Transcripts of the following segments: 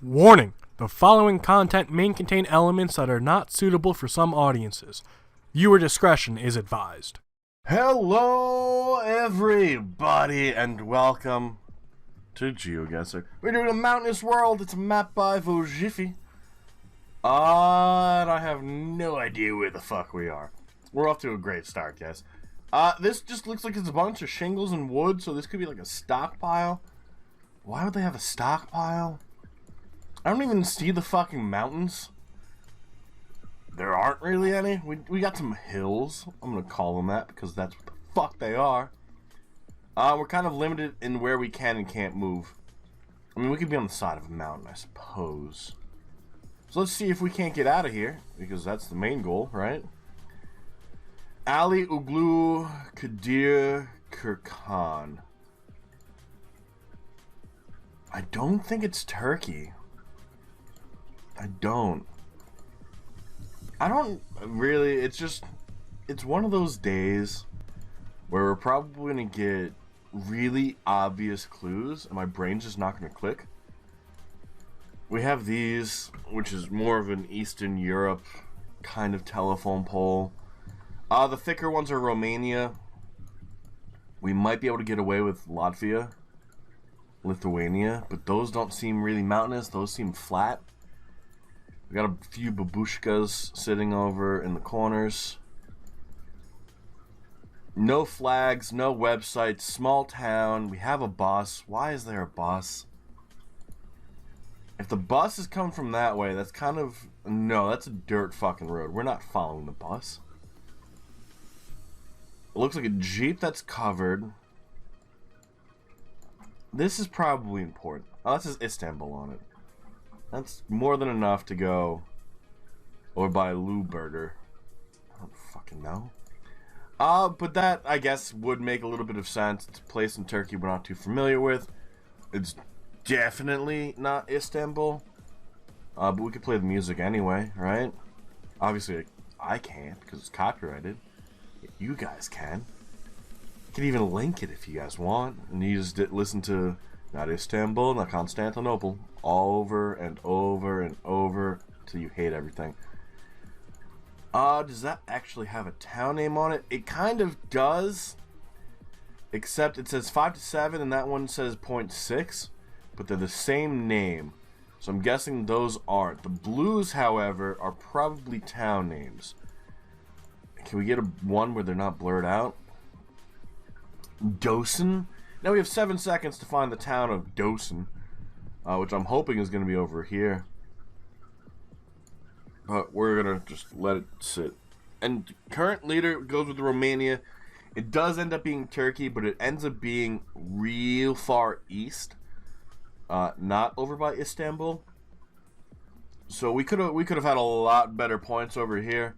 Warning! The following content may contain elements that are not suitable for some audiences. Viewer discretion is advised. Hello, everybody, and welcome to Geoguessr. We're doing a mountainous world. It's a map by Vojiffy. And I have no idea where the fuck we are. We're off to a great start, guys. This just looks like it's a bunch of shingles and wood, so this could be like a stockpile. Why would they have a stockpile? I don't even see the fucking mountains. There aren't really any. We got some hills. I'm gonna call them that because that's what the fuck they are. We're kind of limited in where we can and can't move. I mean, we could be on the side of a mountain, I suppose. So let's see if we can't get out of here, because that's the main goal, right? Ali Uglu Kadir Kirkan. I don't think it's Turkey. I don't really, it's one of those days where we're probably gonna get really obvious clues and my brain's just not gonna click. We have these, which is more of an Eastern Europe kind of telephone pole. The thicker ones are Romania. We might be able to get away with Latvia, Lithuania, but those don't seem really mountainous, those seem flat. We got a few babushkas sitting over in the corners. No flags, no websites, small town. We have a bus. Why is there a bus? If the bus is coming from that way, that's kind of... No, that's a dirt fucking road. We're not following the bus. It looks like a Jeep that's covered. This is probably important. Oh, that says Istanbul on it. That's more than enough to go or buy a Lou burger. I don't fucking know. But that, I guess, would make a little bit of sense. It's a place in Turkey we're not too familiar with. It's definitely not Istanbul. But we could play the music anyway, right? Obviously, I can't because it's copyrighted. You guys can. You can even link it if you guys want. And you just listen to not Istanbul, not Constantinople, over and over and over till you hate everything. Does that actually have a town name on it? It kind of does, except it says 5 to 7 and that one says 0.6, but they're the same name, so I'm guessing those aren't. The blues, however, are probably town names. Can we get one where they're not blurred out? Dosen? Now we have 7 seconds to find the town of Dosen, which I'm hoping is going to be over here. But we're going to just let it sit. And current leader goes with Romania. It does end up being Turkey, but it ends up being real far east. Not over by Istanbul. So we could have had a lot better points over here.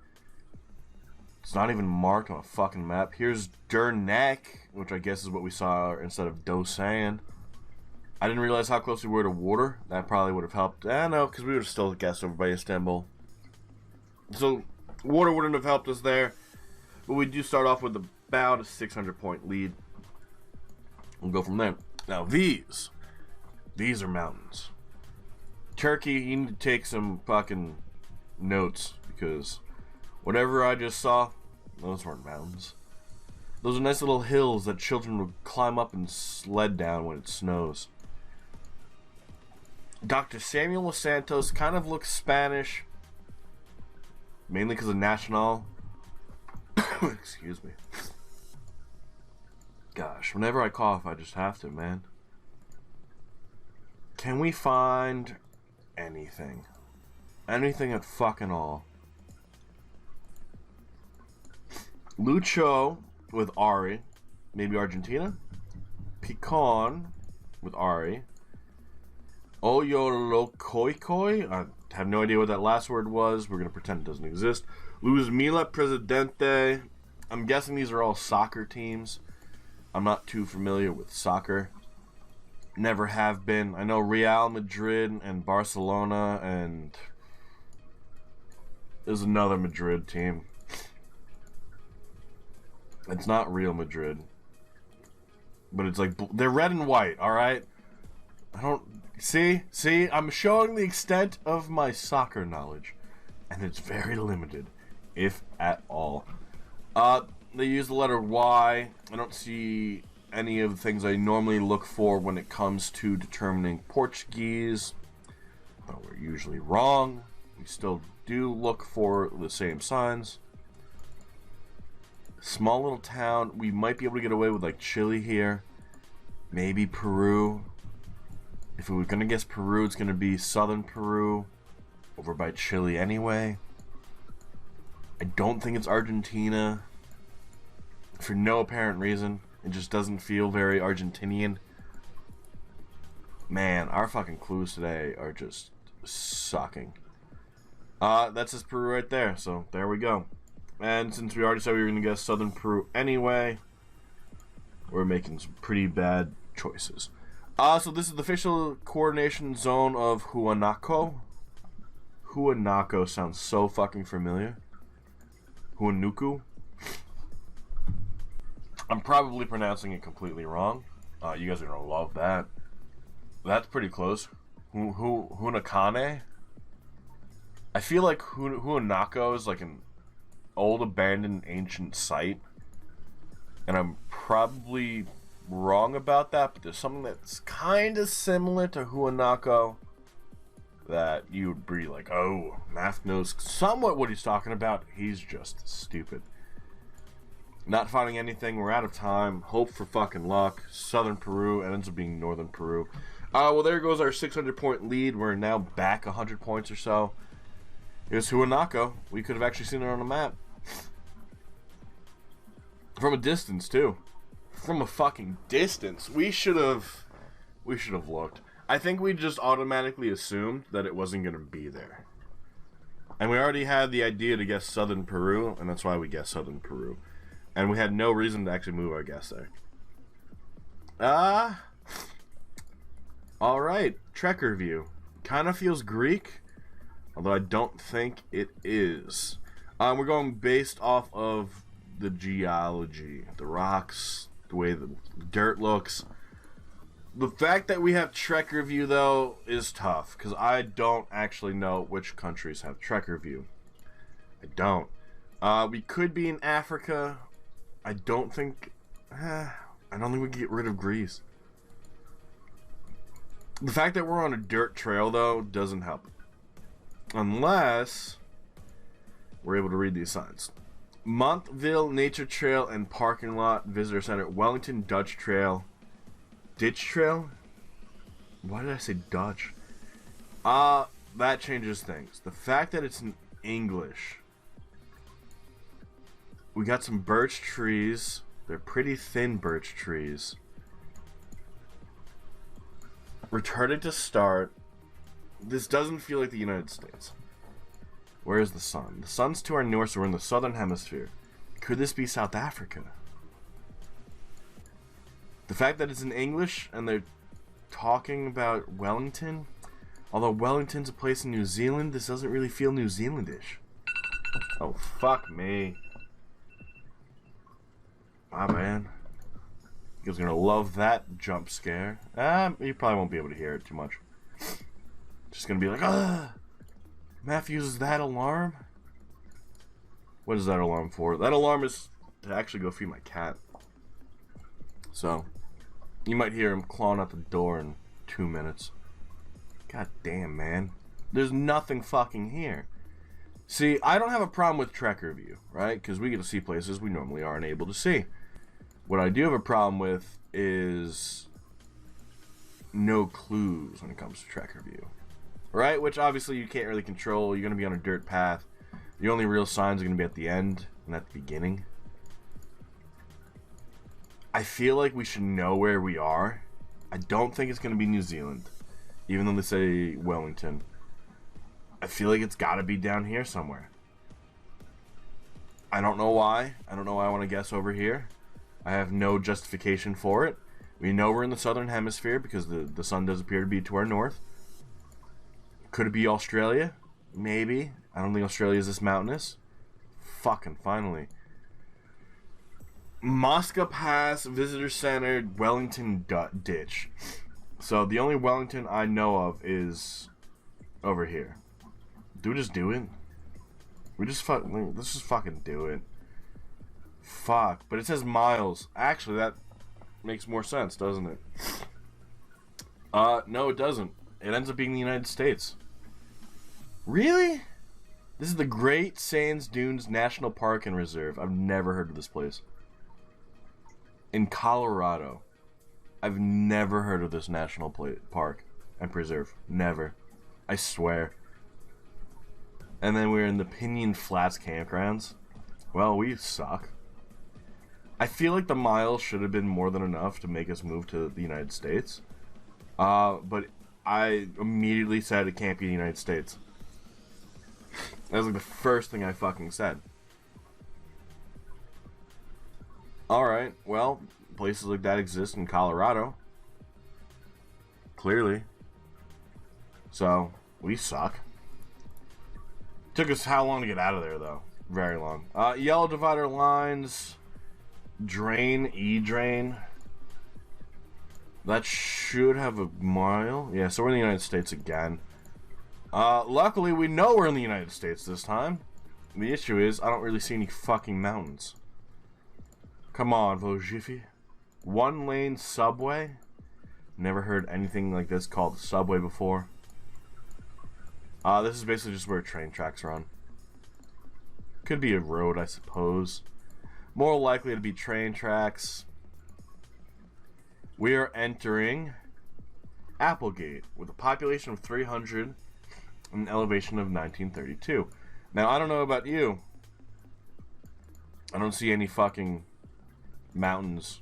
It's not even marked on a fucking map. Here's Dernek, which I guess is what we saw instead of Dosan. I didn't realize how close we were to water. That probably would have helped. No, because we would have still guessed over by Istanbul. So, water wouldn't have helped us there. But we do start off with about a 600-point lead. We'll go from there. Now, these are mountains. Turkey, you need to take some fucking notes, because whatever I just saw, those weren't mountains. Those are nice little hills that children would climb up and sled down when it snows. Dr. Samuel Los Santos kind of looks Spanish, mainly because of Nacional. Excuse me. Gosh, whenever I cough, I just have to, man. Can we find anything? Anything at fucking all? Lucho with Ari, maybe Argentina. Pecan with Ari. Oyolokoikoi, I have no idea what that last word was. We're going to pretend it doesn't exist. Luzmila Presidente. I'm guessing these are all soccer teams. I'm not too familiar with soccer. Never have been. I know Real Madrid and Barcelona, and there's another Madrid team. It's not Real Madrid, but it's like, they're red and white, alright? I don't... See, I'm showing the extent of my soccer knowledge. And it's very limited, if at all. They use the letter Y. I don't see any of the things I normally look for when it comes to determining Portuguese. But we're usually wrong. We still do look for the same signs. Small little town. We might be able to get away with like Chile here. Maybe Peru. If we were going to guess Peru, it's going to be southern Peru. Over by Chile anyway. I don't think it's Argentina. For no apparent reason. It just doesn't feel very Argentinian. Man, our fucking clues today are just sucking. That's just Peru right there. So, there we go. And since we already said we were going to guess southern Peru anyway, we're making some pretty bad choices. So this is the official coordination zone of Huanaco. Huanaco sounds so fucking familiar. Huanuku. I'm probably pronouncing it completely wrong. You guys are gonna love that. That's pretty close. Hunakane. I feel like Huanaco is like an old abandoned ancient site. And I'm probably wrong about that, but there's something that's kind of similar to Huanaco that you would be like, oh, Maff knows somewhat what he's talking about. He's just stupid. Not finding anything. We're out of time. Hope for fucking luck. Southern Peru. It ends up being northern Peru. Well, there goes our 600-point lead. We're now back 100 points or so. Here's Huanaco. We could have actually seen it on the map. From a distance, too. From a fucking distance. We should have looked. I think we just automatically assumed that it wasn't going to be there. And we already had the idea to guess southern Peru, and that's why we guessed southern Peru. And we had no reason to actually move our guess there. Alright, Trekker view. Kind of feels Greek, although I don't think it is. We're going based off of the geology, the rocks, the way the dirt looks. The fact that we have Trekker view, though, is tough, because I don't actually know which countries have Trekker view. I don't. We could be in Africa. I don't think we can get rid of Greece. The fact that we're on a dirt trail, though, doesn't help. Unless we're able to read these signs. Montville Nature Trail and Parking Lot Visitor Center. Wellington Dutch Trail. Ditch Trail? Why did I say Dutch? That changes things. The fact that it's in English. We got some birch trees. They're pretty thin birch trees. Retarded to start. This doesn't feel like the United States. Where is the sun? The sun's to our north, so we're in the southern hemisphere. Could this be South Africa? The fact that it's in English and they're talking about Wellington, although Wellington's a place in New Zealand, this doesn't really feel New Zealandish. Oh, fuck me. Ah, man. You guys are gonna love that jump scare. You probably won't be able to hear it too much. Just gonna be like, Maff uses that alarm? What is that alarm for? That alarm is to actually go feed my cat. So, you might hear him clawing out the door in 2 minutes. God damn, man. There's nothing fucking here. See, I don't have a problem with Trekker view, right? Because we get to see places we normally aren't able to see. What I do have a problem with is no clues when it comes to Trekker view. Right? Which obviously you can't really control. You're going to be on a dirt path. The only real signs are going to be at the end and at the beginning. I feel like we should know where we are. I don't think it's going to be New Zealand. Even though they say Wellington. I feel like it's got to be down here somewhere. I don't know why. I don't know why I want to guess over here. I have no justification for it. We know we're in the southern hemisphere because the sun does appear to be to our north. Could it be Australia? Maybe. I don't think Australia is this mountainous. Fucking finally. Mosca Pass, Visitor Center, Wellington Ditch. So the only Wellington I know of is over here. Do we just do it? Let's just fucking do it. Fuck. But it says miles. Actually, that makes more sense, doesn't it? No, it doesn't. It ends up being the United States. Really? This is the Great Sands Dunes National Park and Reserve. I've never heard of this place. In Colorado. I've never heard of this national park and preserve. Never. I swear. And then we're in the Pinyon Flats campgrounds. Well, we suck. I feel like the miles should have been more than enough to make us move to the United States. But I immediately said it can't be the United States. That was like the first thing I fucking said. Alright, well, places like that exist in Colorado. Clearly. So, we suck. Took us how long to get out of there, though? Very long. Yellow divider lines. Drain, E-drain. That should have a mile. Yeah, so we're in the United States again. Luckily, we know we're in the United States this time. The issue is, I don't really see any fucking mountains. Come on, Vosjiffy. One lane subway? Never heard anything like this called subway before. This is basically just where train tracks run. Could be a road, I suppose. More likely to be train tracks. We are entering Applegate with a population of 300 and an elevation of 1932. Now, I don't know about you. I don't see any fucking mountains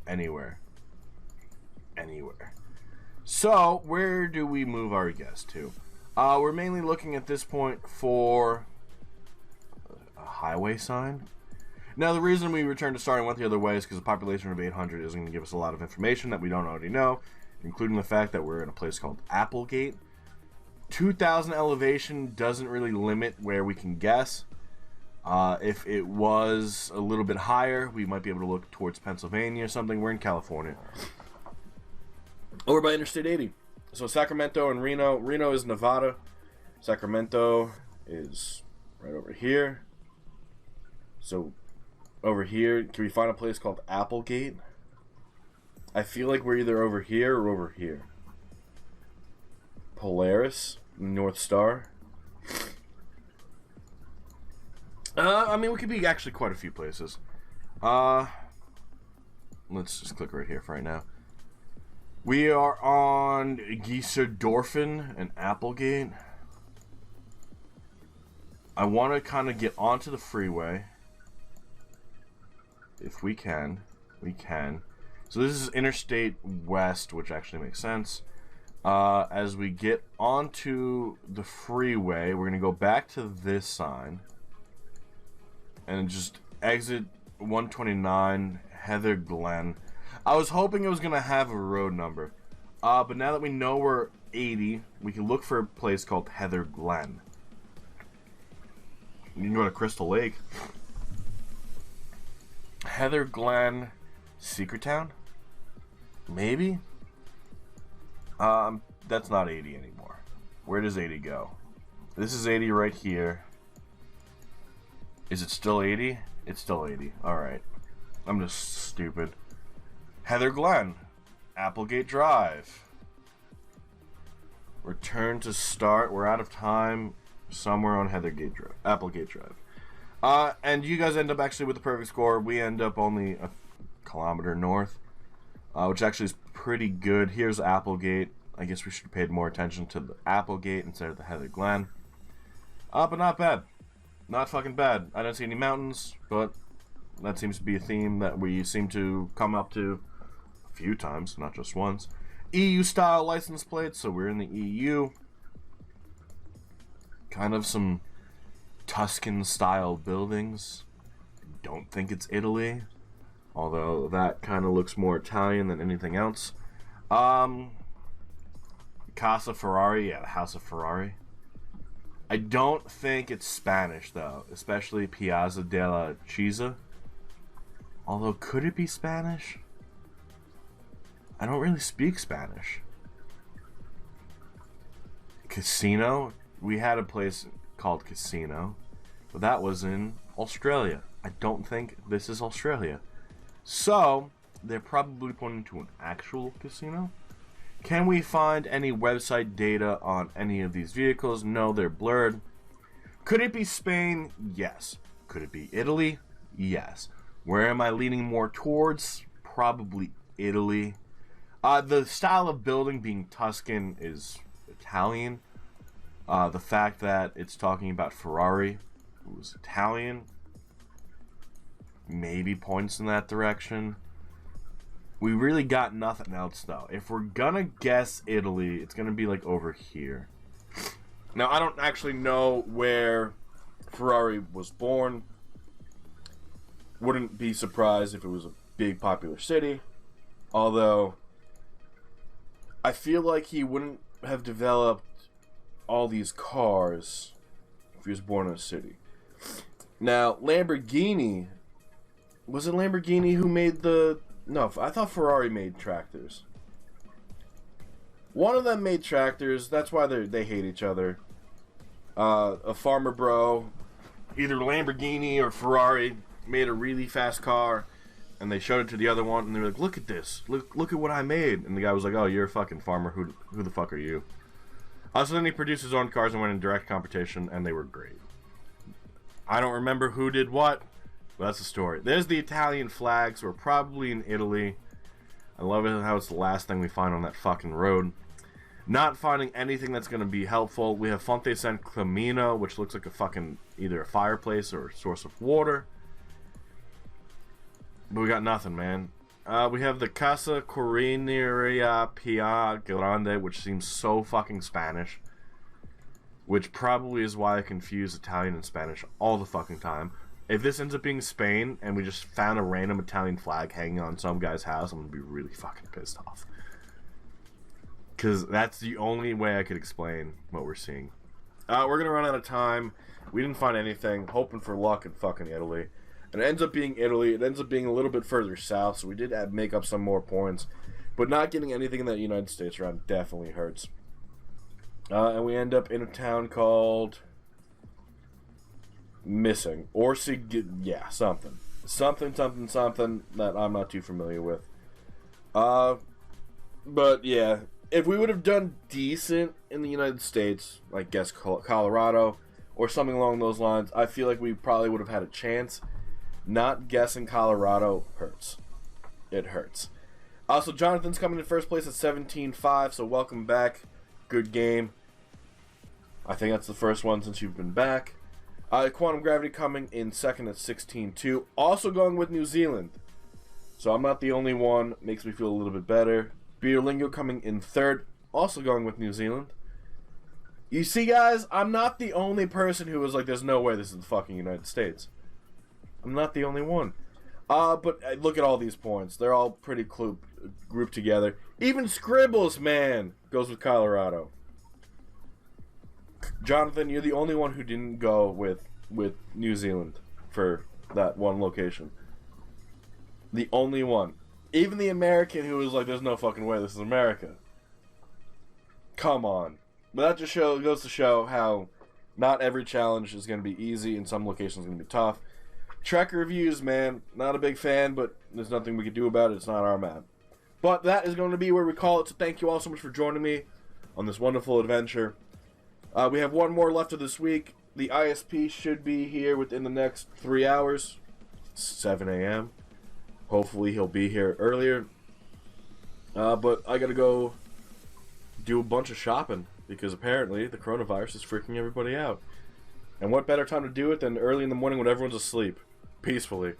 anywhere. Anywhere. So, where do we move our guests to? We're mainly looking at this point for a highway sign. Now, the reason we returned to starting went the other way is because a population of 800 is going to give us a lot of information that we don't already know, including the fact that we're in a place called Applegate. 2,000 elevation doesn't really limit where we can guess. If it was a little bit higher, we might be able to look towards Pennsylvania or something. We're in California. Over by Interstate 80. So Sacramento and Reno. Reno is Nevada. Sacramento is right over here. So over here, can we find a place called Applegate? I feel like we're either over here or over here. Polaris, North Star. I mean, we could be actually quite a few places. Let's just click right here for right now. We are on Geoguessr and Applegate. I want to kind of get onto the freeway. If we can. We can. So this is Interstate West, which actually makes sense. As we get onto the freeway, we're going to go back to this sign. And just exit 129, Heather Glen. I was hoping it was going to have a road number. But now that we know we're 80, we can look for a place called Heather Glen. You can go to Crystal Lake. Heather Glen, Secret Town? Maybe? That's not 80 anymore. Where does 80 go? This is 80 right here. Is it still 80? It's still 80. Alright. I'm just stupid. Heather Glen. Applegate Drive. Return to start. We're out of time. Somewhere on Applegate Drive. And you guys end up actually with the perfect score. We end up only a kilometer north. Which actually is pretty good. Here's Applegate. I guess we should have paid more attention to the Applegate instead of the Heather Glen. But not bad. Not fucking bad. I don't see any mountains, but that seems to be a theme that we seem to come up to a few times, not just once. EU-style license plates, so we're in the EU. Kind of some Tuscan-style buildings. Don't think it's Italy, although that kind of looks more Italian than anything else. Casa Ferrari, yeah, the House of Ferrari. I don't think it's Spanish, though, especially Piazza della Chiesa. Although, could it be Spanish? I don't really speak Spanish. Casino? We had a place called Casino, but that was in Australia. I don't think this is Australia. So, they're probably pointing to an actual casino. Can we find any website data on any of these vehicles? No, they're blurred. Could it be Spain? Yes. Could it be Italy? Yes. Where am I leaning more towards? Probably Italy. The style of building being Tuscan is Italian. The fact that it's talking about Ferrari, who was Italian, maybe points in that direction. We really got nothing else, though. If we're gonna guess Italy, it's gonna be like over here. Now, I don't actually know where Ferrari was born. Wouldn't be surprised if it was a big popular city. Although, I feel like he wouldn't have developed all these cars if he was born in a city. Now, Lamborghini... Was it Lamborghini who made the... No, I thought Ferrari made tractors. One of them made tractors. That's why they hate each other. A farmer bro, either Lamborghini or Ferrari, made a really fast car, and they showed it to the other one, and they were like, "Look at this! Look at what I made!" And the guy was like, "Oh, you're a fucking farmer. Who the fuck are you?" So then he produced his own cars and went in direct competition, and they were great. I don't remember who did what. But that's the story. There's the Italian flag, so we're probably in Italy. I love it how it's the last thing we find on that fucking road. Not finding anything that's going to be helpful. We have Fonte San Clemino, which looks like a fucking either a fireplace or a source of water. But we got nothing, man. We have the Casa Corineria Pia Grande, which seems so fucking Spanish. Which probably is why I confuse Italian and Spanish all the fucking time. If this ends up being Spain and we just found a random Italian flag hanging on some guy's house, I'm going to be really fucking pissed off. Because that's the only way I could explain what we're seeing. We're going to run out of time. We didn't find anything. Hoping for luck in fucking Italy. And it ends up being Italy. It ends up being a little bit further south, so we did make up some more points. But not getting anything in that United States round definitely hurts. And we end up in a town called... Missing. Or yeah, something that I'm not too familiar with. But yeah, if we would have done decent in the United States, like guess Colorado or something along those lines, I feel like we probably would have had a chance. Not guessing Colorado hurts. It hurts. So Jonathan's coming in first place at 17-5, so welcome back. Good game. I think that's the first one since you've been back. Quantum Gravity coming in second at 16-2. Also going with New Zealand. So I'm not the only one. Makes me feel a little bit better. Beerlingo coming in third. Also going with New Zealand. You see, guys, I'm not the only person who was like, there's no way this is the fucking United States. I'm not the only one. But look at all these points. They're all pretty grouped together. Even Scribbles, man, goes with Colorado. Jonathan, you're the only one who didn't go with New Zealand for that one location. The only one. Even the American who was like, there's no fucking way this is America. Come on. But that just goes to show how not every challenge is going to be easy and some locations are going to be tough. Trek reviews, man, not a big fan, but there's nothing we can do about it. It's not our map. But that is going to be where we call it. So thank you all so much for joining me on this wonderful adventure. We have one more left of this week. The ISP should be here within the next 3 hours. 7 a.m. Hopefully he'll be here earlier. But I gotta go do a bunch of shopping because apparently the coronavirus is freaking everybody out. And what better time to do it than early in the morning when everyone's asleep, peacefully.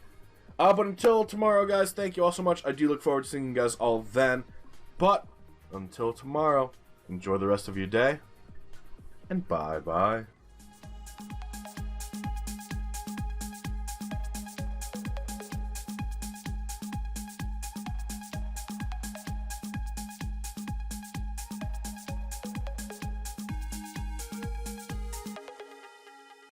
But until tomorrow, guys, thank you all so much. I do look forward to seeing you guys all then. But until tomorrow, enjoy the rest of your day. And bye-bye.